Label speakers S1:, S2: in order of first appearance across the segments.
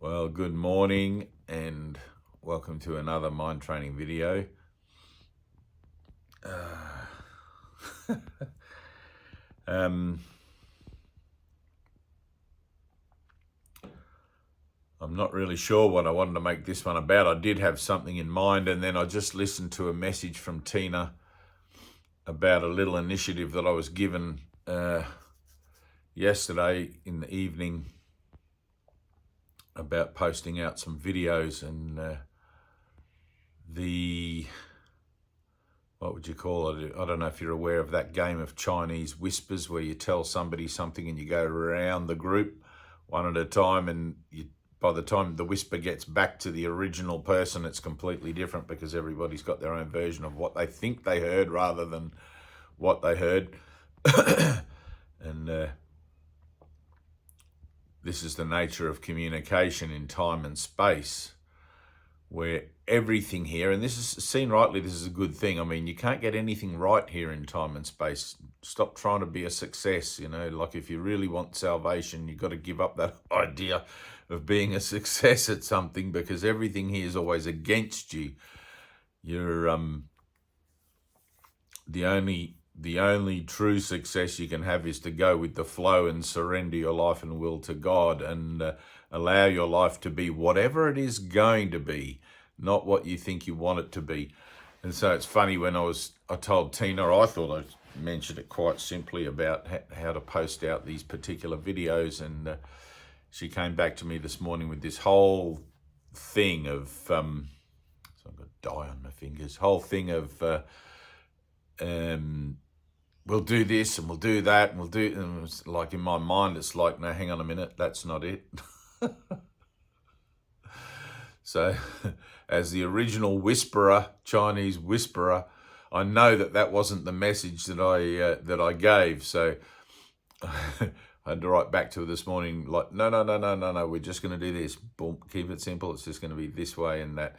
S1: Well, good morning and welcome to another mind training video. I'm not really sure what I wanted to make this one about. I did have something in mind, and then I just listened to a message from Tyna about a little initiative that I was given yesterday in the evening about posting out some videos and what would you call it? I don't know if you're aware of that game of Chinese whispers where you tell somebody something and you go around the group one at a time, and by the time the whisper gets back to the original person, it's completely different because everybody's got their own version of what they think they heard rather than what they heard. And this is the nature of communication in time and space, where everything here, and this is seen rightly, this is a good thing. I mean, you can't get anything right here in time and space. Stop trying to be a success, like if you really want salvation, you've got to give up that idea of being a success at something, because everything here is always against you. You're the only true success you can have is to go with the flow and surrender your life and will to God, and allow your life to be whatever it is going to be, not what you think you want it to be. And so it's funny, when I told Tyna, I thought I mentioned it quite simply about how to post out these particular videos, and she came back to me this morning with this whole thing of, so I've got dye on my fingers, whole thing of, we'll do this and we'll do that and we'll do, and it's like in my mind, it's like, no, hang on a minute, that's not it. So, as the original whisperer, Chinese whisperer, I know that wasn't the message that I gave. So, I had to write back to her this morning, like, no, we're just going to do this. Boom, keep it simple. It's just going to be this way and that.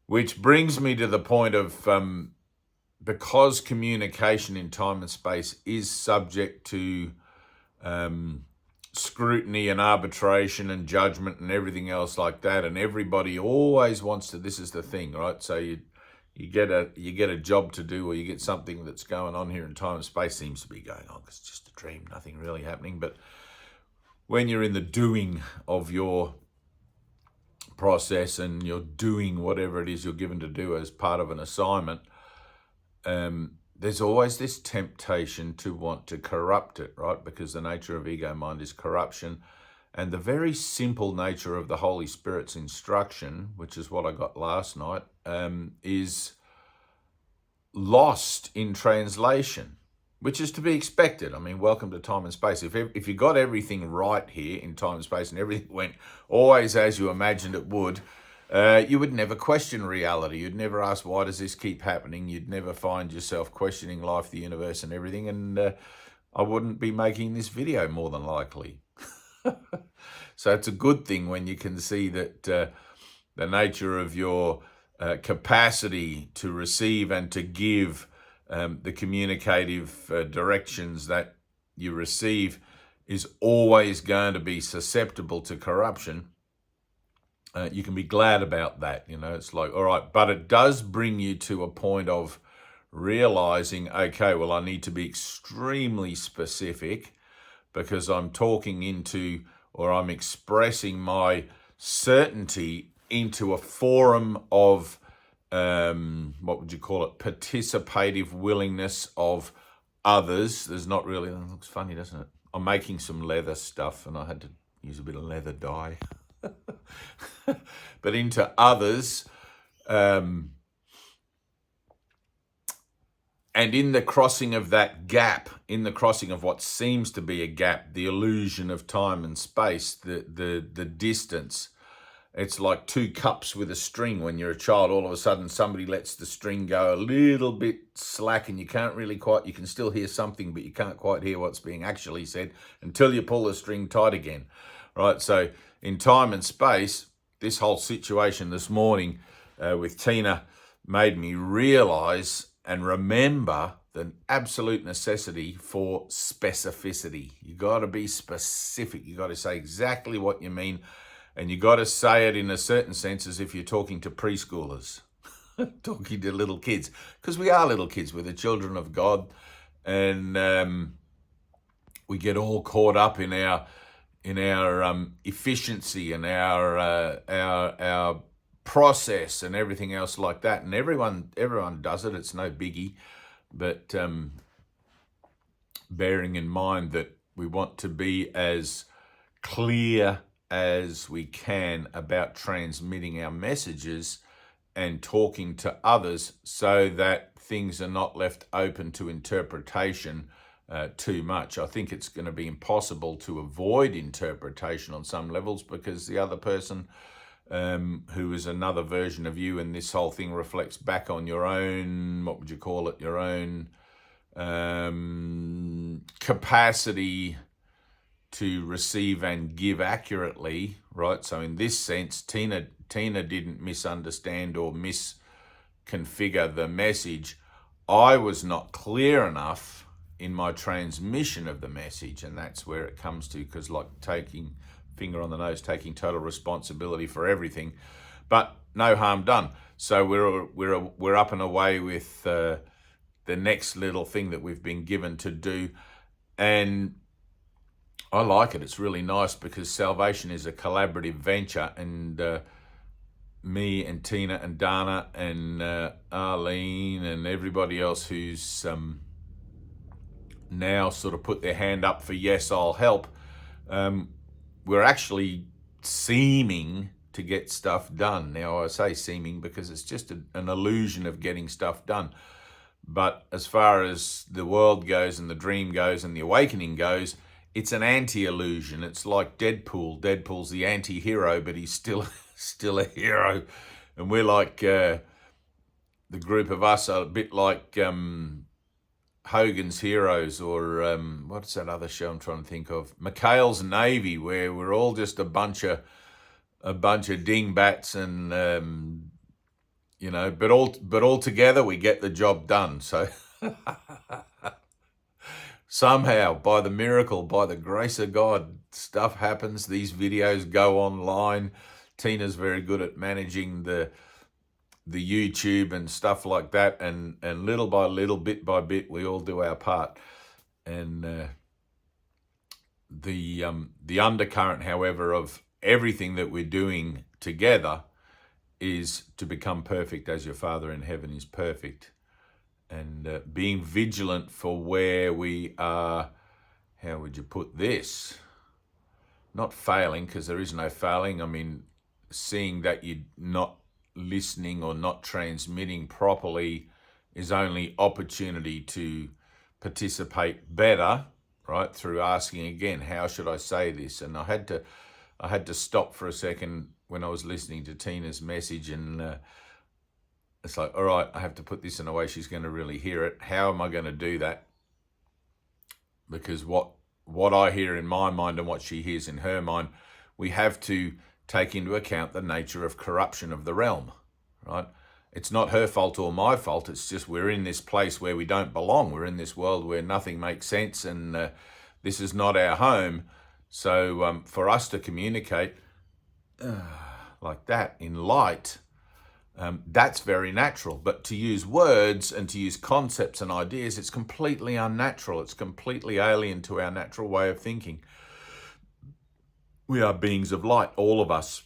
S1: Which brings me to the point of, because communication in time and space is subject to scrutiny and arbitration and judgment and everything else like that, and everybody always wants to, this is the thing, right? So you get a job to do, or you get something that's going on here in time and space, seems to be going on, it's just a dream, nothing really happening. But when you're in the doing of your process and you're doing whatever it is you're given to do as part of an assignment, there's always this temptation to want to corrupt it, right? Because the nature of ego mind is corruption. And the very simple nature of the Holy Spirit's instruction, which is what I got last night, is lost in translation, which is to be expected. I mean, welcome to time and space. If you got everything right here in time and space and everything went always as you imagined it would, you would never question reality. You'd never ask, why does this keep happening? You'd never find yourself questioning life, the universe, and everything. And I wouldn't be making this video, more than likely. So it's a good thing when you can see that the nature of your capacity to receive and to give, the communicative directions that you receive, is always going to be susceptible to corruption. You can be glad about that. It's like, all right, but it does bring you to a point of realizing, okay, well, I need to be extremely specific, because I'm talking into, or I'm expressing my certainty into a forum of, what would you call it, participative willingness of others. There's not really, it looks funny, doesn't it? I'm making some leather stuff and I had to use a bit of leather dye. But into others, and in the crossing of that gap, in the crossing of what seems to be a gap, the illusion of time and space, the distance, it's like two cups with a string. When you're a child, all of a sudden somebody lets the string go a little bit slack, and you can't really quite, you can still hear something, but you can't quite hear what's being actually said until you pull the string tight again, right? So in time and space, this whole situation this morning with Tyna made me realize and remember the absolute necessity for specificity. You got to be specific. You got to say exactly what you mean. And you got to say it in a certain sense as if you're talking to preschoolers, talking to little kids, because we are little kids. We're the children of God, and we get all caught up in our efficiency and our process and everything else like that. And everyone does it. It's no biggie, but bearing in mind that we want to be as clear as we can about transmitting our messages and talking to others so that things are not left open to interpretation too much. I think it's going to be impossible to avoid interpretation on some levels because the other person who is another version of you, and this whole thing reflects back on your own, what would you call it, your own capacity to receive and give accurately, right? So in this sense, Tyna didn't misunderstand or misconfigure the message. I was not clear enough in my transmission of the message, and that's where it comes to, because like taking finger on the nose, taking total responsibility for everything, but no harm done. So we're up and away with the next little thing that we've been given to do, and I like it. It's really nice because salvation is a collaborative venture, and me and Tyna and Dana and Arlene and everybody else who's now sort of put their hand up for yes, I'll help. We're actually seeming to get stuff done. Now I say seeming because it's just an illusion of getting stuff done. But as far as the world goes and the dream goes and the awakening goes, it's an anti-illusion. It's like Deadpool. Deadpool's the anti-hero, but he's still a hero. And we're like, the group of us are a bit like Hogan's Heroes, or what's that other show I'm trying to think of? McHale's Navy, where we're all just a bunch of dingbats, and but all together we get the job done. So somehow, by the miracle, by the grace of God, stuff happens. These videos go online. Tina's very good at managing the YouTube and stuff like that, and little by little, bit by bit, we all do our part. And the undercurrent, however, of everything that we're doing together is to become perfect as your Father in heaven is perfect. And being vigilant for where we are, how would you put this? Not failing, because there is no failing. I mean, seeing that you're not listening or not transmitting properly is only opportunity to participate better, right? Through asking again, how should I say this? And I had to stop for a second when I was listening to Tina's message, and it's like, all right, I have to put this in a way she's going to really hear it. How am I going to do that? Because what I hear in my mind and what she hears in her mind, we have to take into account the nature of corruption of the realm, right? It's not her fault or my fault. It's just we're in this place where we don't belong. We're in this world where nothing makes sense, and this is not our home. So for us to communicate like that in light, that's very natural. But to use words and to use concepts and ideas, it's completely unnatural. It's completely alien to our natural way of thinking. We are beings of light, all of us.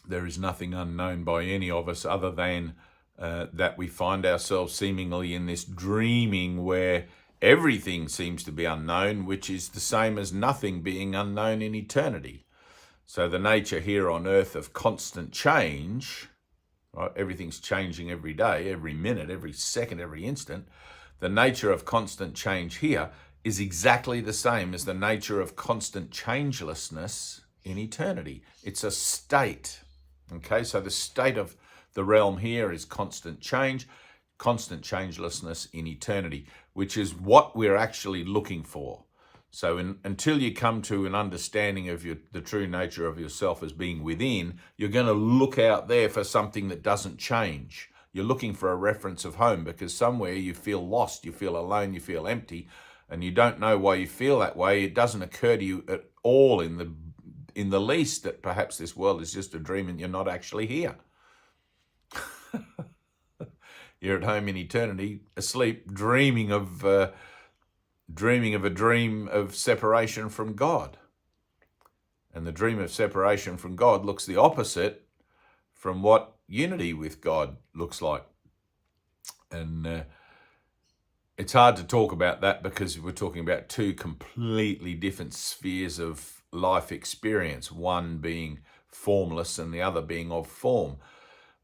S1: There is nothing unknown by any of us other than that we find ourselves seemingly in this dreaming where everything seems to be unknown, which is the same as nothing being unknown in eternity. So the nature here on earth of constant change, right? Everything's changing every day, every minute, every second, every instant. The nature of constant change here is exactly the same as the nature of constant changelessness in eternity. It's a state, okay? So the state of the realm here is constant change, constant changelessness in eternity, which is what we're actually looking for. So until you come to an understanding of the true nature of yourself as being within, you're going to look out there for something that doesn't change. You're looking for a reference of home because somewhere you feel lost, you feel alone, you feel empty, and you don't know why you feel that way. It doesn't occur to you at all in in the least that perhaps this world is just a dream and you're not actually here. You're at home in eternity, asleep, dreaming of a dream of separation from God. And the dream of separation from God looks the opposite from what unity with God looks like. And it's hard to talk about that because we're talking about two completely different spheres of life experience, one being formless and the other being of form.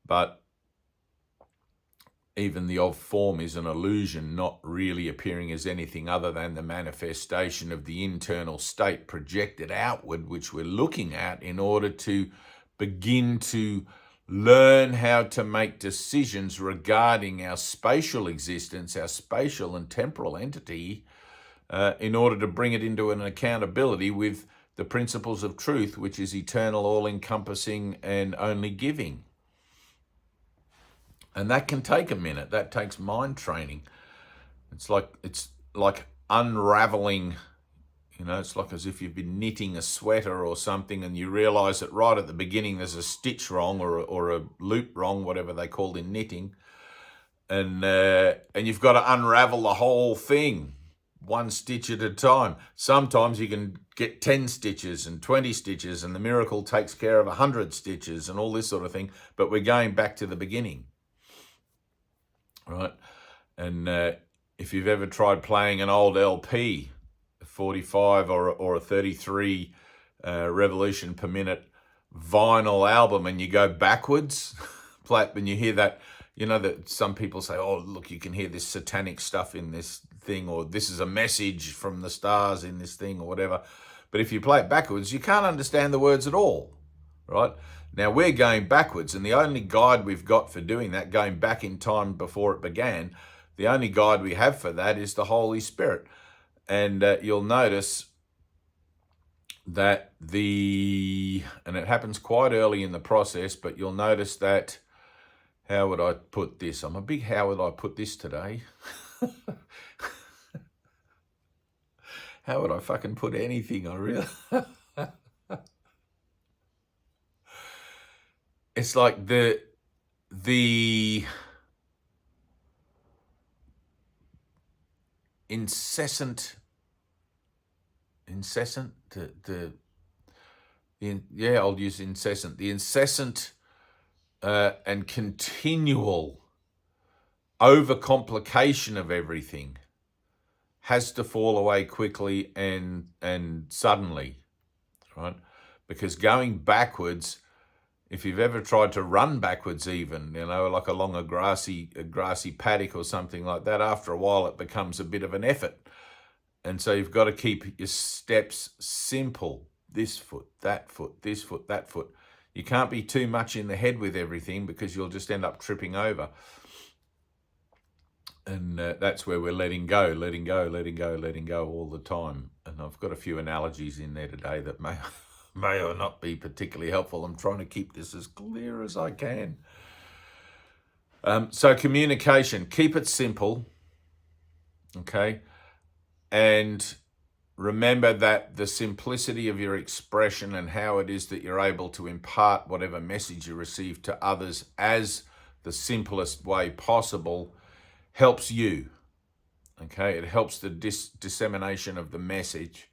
S1: But even the of form is an illusion, not really appearing as anything other than the manifestation of the internal state projected outward, which we're looking at in order to begin to learn how to make decisions regarding our spatial existence, our spatial and temporal entity, in order to bring it into an accountability with the principles of truth, which is eternal, all-encompassing, and only giving. And that can take a minute. That takes mind training. It's like unraveling, it's like as if you've been knitting a sweater or something and you realize that right at the beginning there's a stitch wrong or a loop wrong, whatever they called in knitting. And you've got to unravel the whole thing, one stitch at a time. Sometimes you can get 10 stitches and 20 stitches and the miracle takes care of 100 stitches and all this sort of thing. But we're going back to the beginning. Right, and if you've ever tried playing an old LP, a 45 or a 33 revolution per minute vinyl album, and you go backwards, when you hear that, that some people say, oh, look, you can hear this satanic stuff in this thing, or this is a message from the stars in this thing, or whatever. But if you play it backwards, you can't understand the words at all, right? Now, we're going backwards, and the only guide we've got for doing that, going back in time before it began, the only guide we have for that is the Holy Spirit. And you'll notice that and it happens quite early in the process, but you'll notice that, how would I put this? I'm a big how would I put this today? How would I fucking put anything? It's like the incessant, I'll use incessant. The incessant and continual overcomplication of everything has to fall away quickly and suddenly, right? Because going backwards, if you've ever tried to run backwards even, like along a grassy paddock or something like that, after a while it becomes a bit of an effort. And so you've got to keep your steps simple. This foot, that foot, this foot, that foot. You can't be too much in the head with everything because you'll just end up tripping over. And that's where we're letting go all the time. And I've got a few analogies in there today that may or not be particularly helpful. I'm trying to keep this as clear as I can. So communication, keep it simple, okay? And remember that the simplicity of your expression and how it is that you're able to impart whatever message you receive to others as the simplest way possible helps you, okay? It helps the dissemination of the message.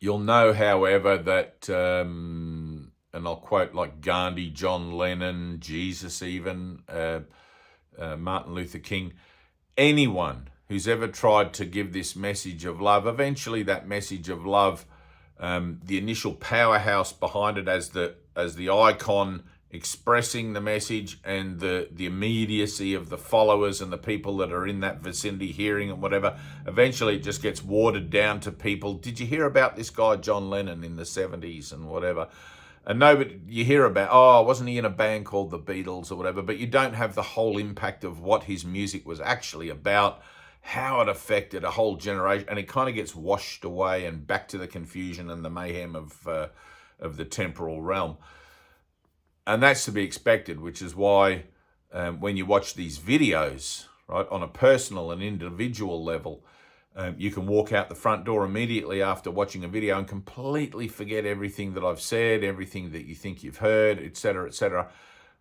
S1: You'll know, however, that, and I'll quote like Gandhi, John Lennon, Jesus even, Martin Luther King, anyone who's ever tried to give this message of love, eventually that message of love, the initial powerhouse behind it as the icon expressing the message and the immediacy of the followers and the people that are in that vicinity hearing and whatever, eventually it just gets watered down to people. Did you hear about this guy John Lennon in the 70s and whatever? And nobody, you hear about, wasn't he in a band called the Beatles or whatever, but you don't have the whole impact of what his music was actually about, how it affected a whole generation, and it kind of gets washed away and back to the confusion and the mayhem of the temporal realm. And that's to be expected, which is why when you watch these videos, right, on a personal and individual level, You can walk out the front door immediately after watching a video and completely forget everything that I've said, everything that you think you've heard, etc.,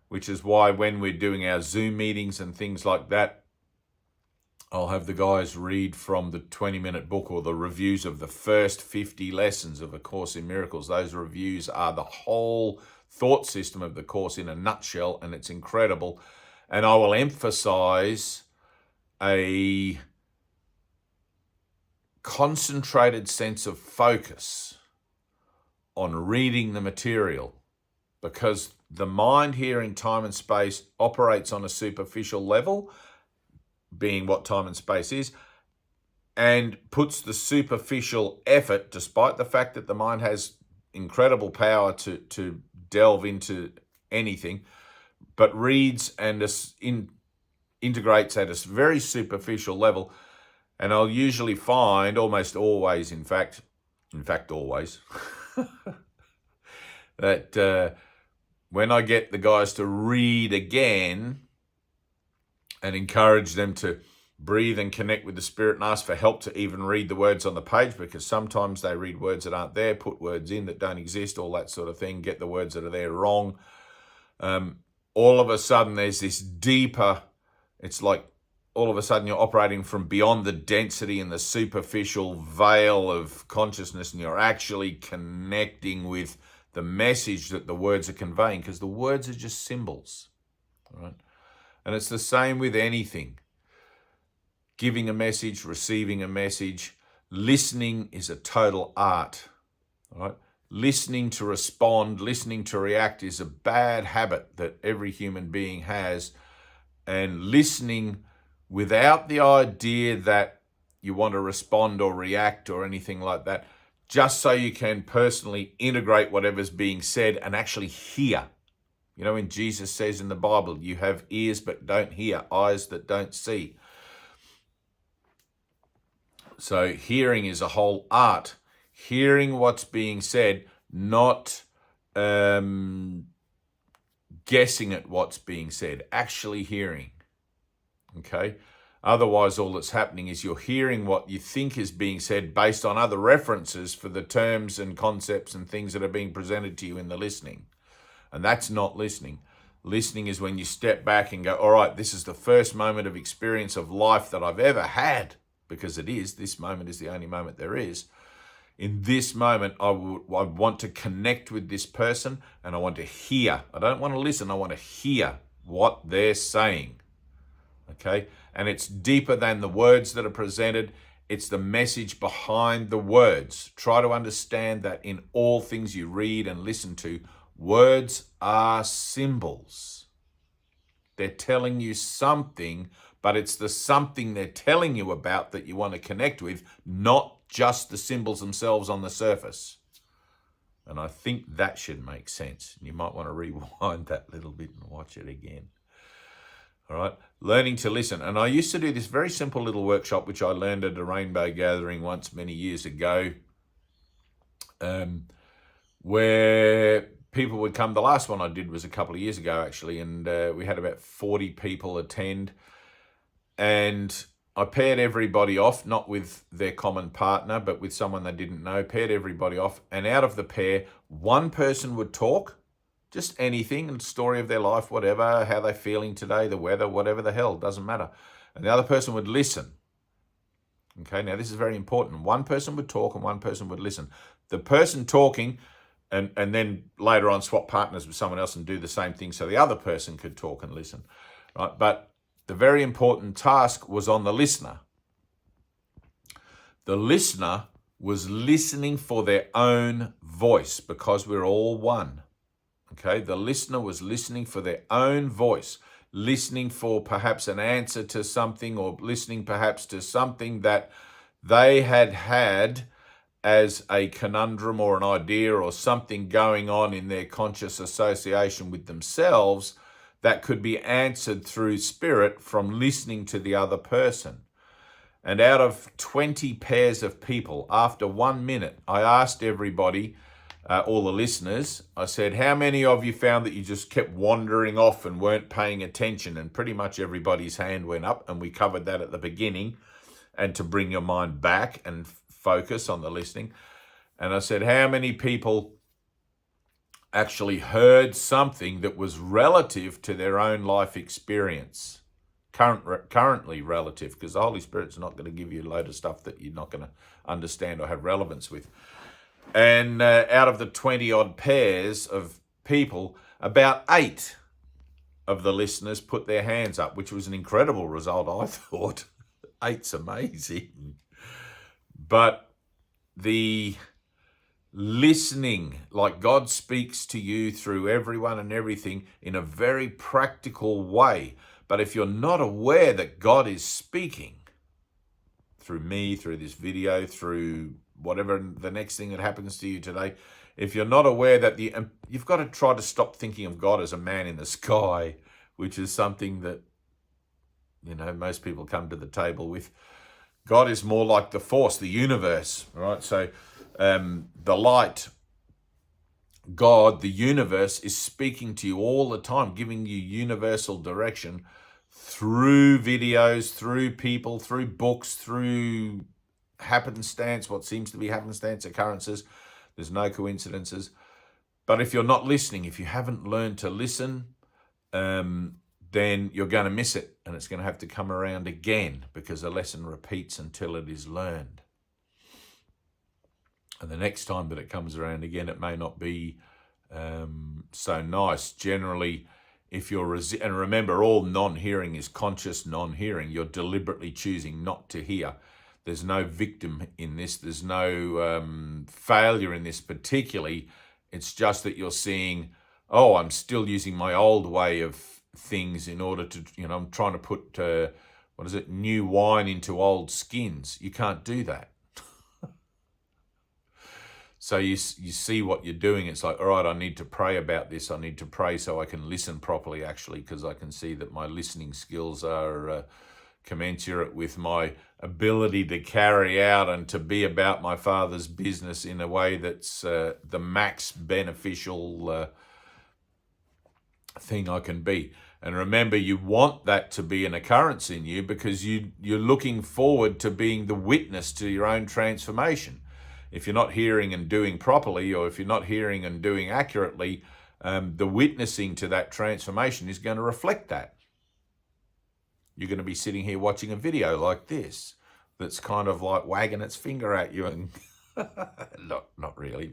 S1: which is why when we're doing our Zoom meetings and things like that, I'll have the guys read from the 20-minute book or the reviews of the first 50 lessons of A Course in Miracles. Those reviews are the whole thought system of the Course in a nutshell, and it's incredible. And I will emphasize a concentrated sense of focus on reading the material, because the mind here in time and space operates on a superficial level, being what time and space is, and puts the superficial effort, despite the fact that the mind has incredible power to delve into anything, but reads and integrates at a very superficial level. And I'll usually find, almost always, in fact always, that when I get the guys to read again and encourage them to breathe and connect with the Spirit and ask for help to even read the words on the page, because sometimes they read words that aren't there, put words in that don't exist, all that sort of thing, get the words that are there wrong. All of a sudden there's this deeper, it's like all of a sudden you're operating from beyond the density and the superficial veil of consciousness, and you're actually connecting with the message that the words are conveying, because the words are just symbols, right? And it's the same with anything. Giving a message, receiving a message, listening is a total art, right? Listening to respond, listening to react is a bad habit that every human being has. And listening without the idea that you want to respond or react or anything like that, just so you can personally integrate whatever's being said and actually hear. You know, when Jesus says in the Bible, you have ears but don't hear, eyes that don't see. So hearing is a whole art. Hearing what's being said, not guessing at what's being said, actually hearing. Okay? Otherwise, all that's happening is you're hearing what you think is being said based on other references for the terms and concepts and things that are being presented to you in the listening. And that's not listening. Listening is when you step back and go, all right, this is the first moment of experience of life that I've ever had, because it is. This moment is the only moment there is. In this moment, I want to connect with this person, and I want to hear. I don't want to listen. I want to hear what they're saying. Okay? And it's deeper than the words that are presented. It's the message behind the words. Try to understand that in all things you read and listen to, words are symbols. They're telling you something, but it's the something they're telling you about that you want to connect with, not just the symbols themselves on the surface. And I think that should make sense. You might want to rewind that little bit and watch it again. All right, learning to listen. And I used to do this very simple little workshop, which I learned at a rainbow gathering once many years ago, where people would come. The last one I did was a couple of years ago, actually, and we had about 40 people attend. And I paired everybody off, not with their common partner, but with someone they didn't know, paired everybody off. And out of the pair, one person would talk, just anything, a story of their life, whatever, how they're feeling today, the weather, whatever the hell, doesn't matter. And the other person would listen. Okay, now this is very important. One person would talk and one person would listen. The person talking, and then later on swap partners with someone else and do the same thing so the other person could talk and listen. Right? But the very important task was on the listener. The listener was listening for their own voice, because we're all one. Okay, the listener was listening for their own voice, listening for perhaps an answer to something, or listening perhaps to something that they had as a conundrum or an idea or something going on in their conscious association with themselves that could be answered through spirit from listening to the other person. And out of 20 pairs of people, after 1 minute, I asked everybody, all the listeners, I said, how many of you found that you just kept wandering off and weren't paying attention? And pretty much everybody's hand went up, and we covered that at the beginning. and to bring your mind back and focus on the listening. And I said, how many people actually heard something that was relative to their own life experience, currently relative, because the Holy Spirit's not going to give you a load of stuff that you're not going to understand or have relevance with. And out of the 20-odd pairs of people, about 8 of the listeners put their hands up, which was an incredible result, I thought. 8's amazing. But the listening, like God speaks to you through everyone and everything in a very practical way. But if you're not aware that God is speaking through me, through this video, through whatever the next thing that happens to you today, if you're not aware that you've got to try to stop thinking of God as a man in the sky, which is something that, most people come to the table with. God is more like the force, the universe, right? So the light, God, the universe, is speaking to you all the time, giving you universal direction through videos, through people, through books, through happenstance, what seems to be happenstance occurrences. There's no coincidences. But if you're not listening, if you haven't learned to listen, then you're going to miss it, and it's going to have to come around again, because the lesson repeats until it is learned. And the next time that it comes around again, it may not be so nice. Generally, if you're and remember, all non-hearing is conscious non-hearing. You're deliberately choosing not to hear. There's no victim in this. There's no failure in this particularly. It's just that you're seeing, oh, I'm still using my old way of things in order to, I'm trying to put, new wine into old skins. You can't do that. So you see what you're doing. It's like, all right, I need to pray about this. I need to pray so I can listen properly, actually, because I can see that my listening skills are commensurate with my ability to carry out and to be about my Father's business in a way that's the max beneficial thing I can be. And remember, you want that to be an occurrence in you, because you're looking forward to being the witness to your own transformation. If you're not hearing and doing properly, or if you're not hearing and doing accurately, the witnessing to that transformation is going to reflect that. You're going to be sitting here watching a video like this that's kind of like wagging its finger at you, and not really,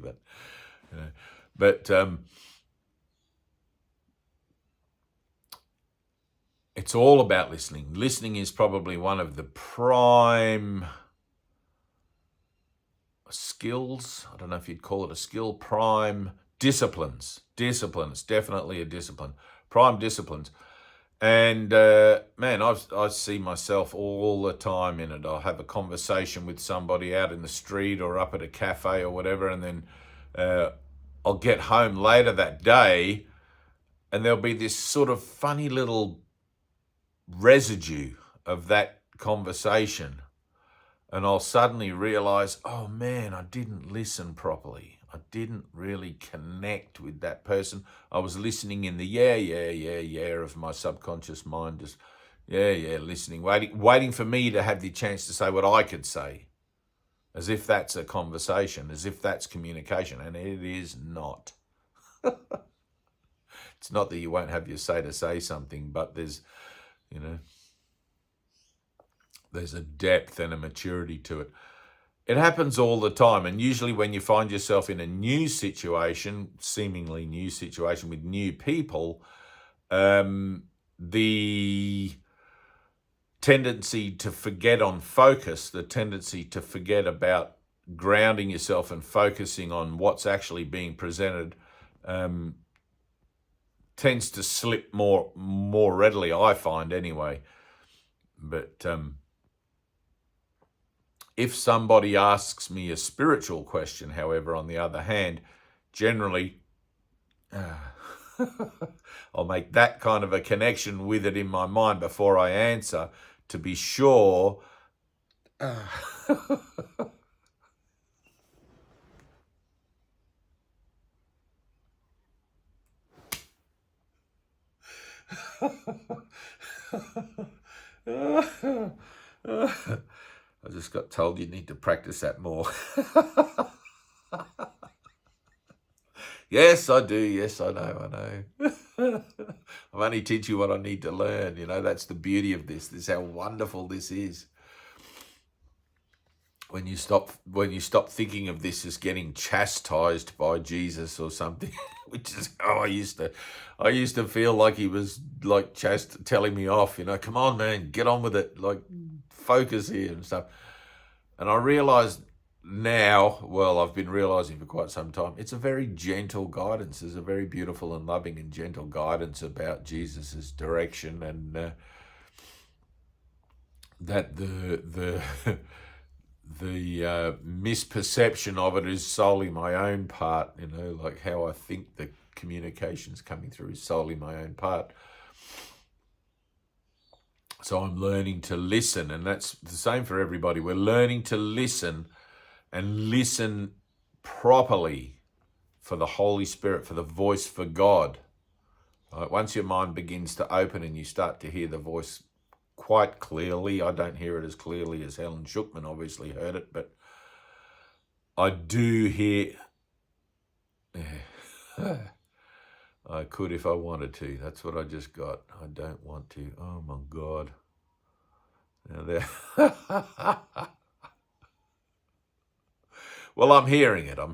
S1: but it's all about listening. Listening is probably one of the prime skills. I don't know if you'd call it a skill. Prime disciplines. It's definitely a discipline. Prime disciplines. And man, I see myself all the time in it. I'll have a conversation with somebody out in the street or up at a cafe or whatever, and then I'll get home later that day, and there'll be this sort of funny little residue of that conversation. And I'll suddenly realize, oh man, I didn't listen properly. I didn't really connect with that person. I was listening in the yeah of my subconscious mind, just listening, waiting for me to have the chance to say what I could say, as if that's a conversation, as if that's communication, and it is not. It's not that you won't have your say to say something, but there's a depth and a maturity to it. It happens all the time, and usually when you find yourself in a new situation, seemingly new situation with new people, the tendency to forget on focus, the tendency to forget about grounding yourself and focusing on what's actually being presented, tends to slip more readily, I find anyway. But if somebody asks me a spiritual question, however, on the other hand, generally I'll make that kind of a connection with it in my mind before I answer, to be sure I just got told you need to practice that more. Yes, I do. Yes, I know. I'm only teaching you what I need to learn. You know, that's the beauty of this. This is how wonderful this is. When you stop thinking of this as getting chastised by Jesus or something, which is how I used to feel like he was like telling me off, you know, come on man, get on with it, like focus here and stuff. And I realized now, well, I've been realizing for quite some time, it's a very gentle guidance. There's a very beautiful and loving and gentle guidance about Jesus's direction, and that the misperception of it is solely my own part. You know, like how I think the communication's coming through is solely my own part. So I'm learning to listen, and that's the same for everybody. We're learning to listen, and listen properly for the Holy Spirit, for the voice for God. Right? Once your mind begins to open and you start to hear the voice quite clearly, I don't hear it as clearly as Helen Schuckman obviously heard it, but I do hear... I could if I wanted to. That's what I just got. I don't want to. Oh my God. Now there... Well, I'm hearing it. I'm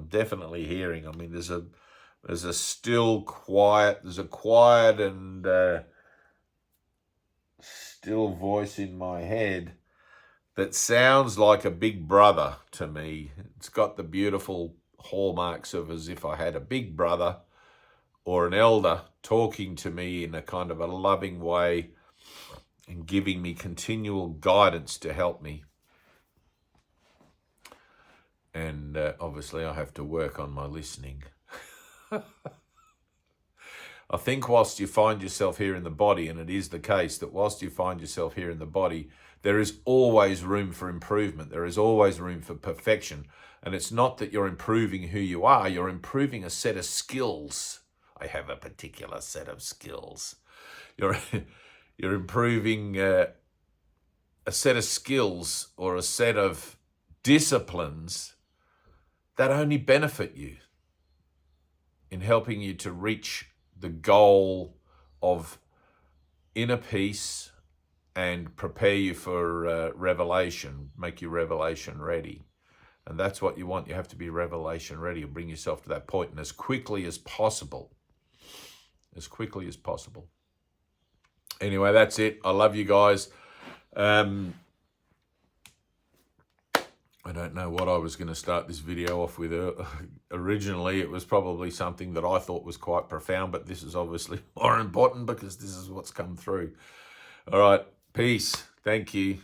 S1: definitely hearing. I mean, there's a still quiet. There's a quiet and still voice in my head that sounds like a big brother to me. It's got the beautiful hallmarks of as if I had a big brother or an elder talking to me in a kind of a loving way and giving me continual guidance to help me. And obviously I have to work on my listening. I think whilst you find yourself here in the body, and it is the case that whilst you find yourself here in the body, there is always room for improvement. There is always room for perfection. And it's not that you're improving who you are, you're improving a set of skills. I have a particular set of skills. You're improving a set of skills or a set of disciplines that only benefit you in helping you to reach the goal of inner peace and prepare you for revelation, make you revelation ready. And that's what you want. You have to be revelation ready and bring yourself to that point, and as quickly as possible. As quickly as possible. Anyway, that's it. I love you guys. I don't know what I was going to start this video off with. Originally, it was probably something that I thought was quite profound, but this is obviously more important because this is what's come through. All right, peace. Thank you.